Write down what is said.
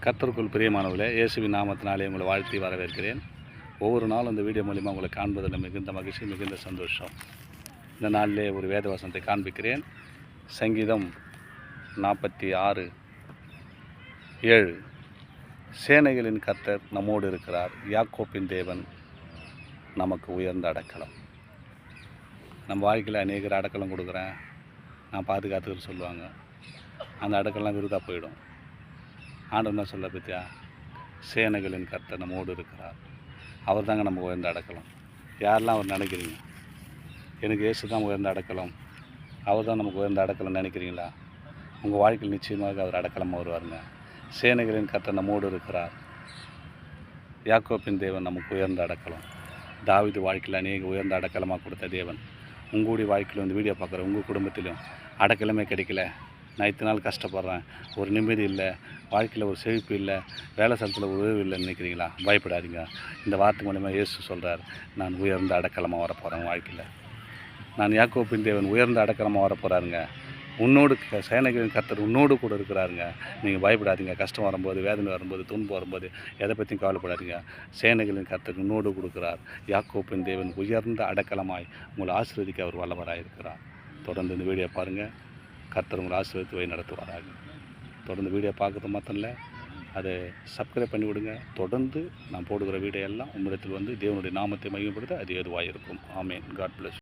கர்த்தருக்குள் பிரியமானவர்களே, இயேசுவின் நாமத்தினாலே உங்களை வாழ்த்தி வரவேற்கிறேன். ஒவ்வொரு நாளும் இந்த வீடியோ மூலிமா உங்களை காண்பதில் மிகுந்த மகிழ்ச்சி, மிகுந்த சந்தோஷம். இந்த நாளிலே ஒரு வேத வசனத்தை காண்பிக்கிறேன். சங்கீதம் 46:7. சேனைகளின் கர்த்தர் நம்மோடு இருக்கிறார், யாக்கோப்பின் தேவன் நமக்கு உயர்ந்த அடைக்கலம். நம்ம வாழ்க்கையில் அநேகர் அடைக்கலம் கொடுக்குறேன், நான் பாதுகாத்துன்னு சொல்லுவாங்க. அந்த அடைக்கலம் விருதாக போயிடும். ஆண்டவர் என்ன சொல்ல பற்றியா? சேனைகளின் கர்த்தர் நம்மோடு இருக்கிறார், அவர் தாங்க நமக்கு உயர்ந்த அடைக்கலம். யாரெல்லாம் அவர் நினைக்கிறீங்க? எனக்கு இயேசு தான் உயர்ந்த அடைக்கலம், அவர் தான் நமக்கு உயர்ந்த அடைக்கலம் நினைக்கிறீங்களா? உங்கள் வாழ்க்கையில் நிச்சயமாக அவர் அடைக்கலமாக வருவாருங்க. சேனைகளின் கர்த்தர் நம்மோடு இருக்கிறார், யாக்கோப்பின் தேவன் நமக்கு உயர்ந்த அடைக்கலம். தாவீது வாழ்க்கையில் அநேக உயர்ந்த அடைக்கலமாக கொடுத்த தேவன் உங்களுடைய வாழ்க்கையில் வந்து வீடியோ பார்க்குற உங்கள் குடும்பத்திலும் அடைக்கலமே கிடைக்கல, நான் இத்தனை நாள் கஷ்டப்படுறேன், ஒரு நிம்மதி இல்லை, வாழ்க்கையில் ஒரு செழிப்பு இல்லை, வேலை ஸ்தலத்தில் ஒரு உறவு இல்லைன்னு நினைக்கிறீங்களா? பயப்படாதீங்க. இந்த வார்த்தை மூலமாக இயேசு சொல்கிறார், நான் உயர்ந்த அடைக்கலமாக வரப்போகிறேன். வாழ்க்கையில் நான் யாக்கோப்பின் தேவன் உயர்ந்த அடைக்கலமாக வரப்போகிறாருங்க. உன்னோடு சேனைகளின் கர்த்தர் உன்னோடு கூட இருக்கிறாருங்க. நீங்கள் பயப்படாதீங்க. கஷ்டம் வரும்போது, வேதனை வரும்போது, துன்பம் வரும்போது எதை பற்றியும் கவலைப்படாதீங்க. சேனைகளின் கர்த்தர் உன்னோடு கொடுக்குறார். யாக்கோப்பின் தேவன் உயர்ந்த அடைக்கலமாய் உங்களை ஆசீர்வதிக்க அவர் வல்லவராக இருக்கிறார். தொடர்ந்து இந்த வீடியோ பாருங்கள். கர்த்தர் உங்களை ஆசீர்வதித்து வழி நடத்துவாராக. தொடர்ந்து வீடியோ பார்க்குறது மாத்திரம் இல்லை, அதை சப்ஸ்கிரைப் பண்ணி விடுங்க. தொடர்ந்து நான் போடுகிற வீடியோ எல்லாம் உங்களிடத்தில் வந்து தேவனுடைய நாமத்தை மையப்படுத்த அது ஏதுவாக இருக்கும். ஆமென். God plus.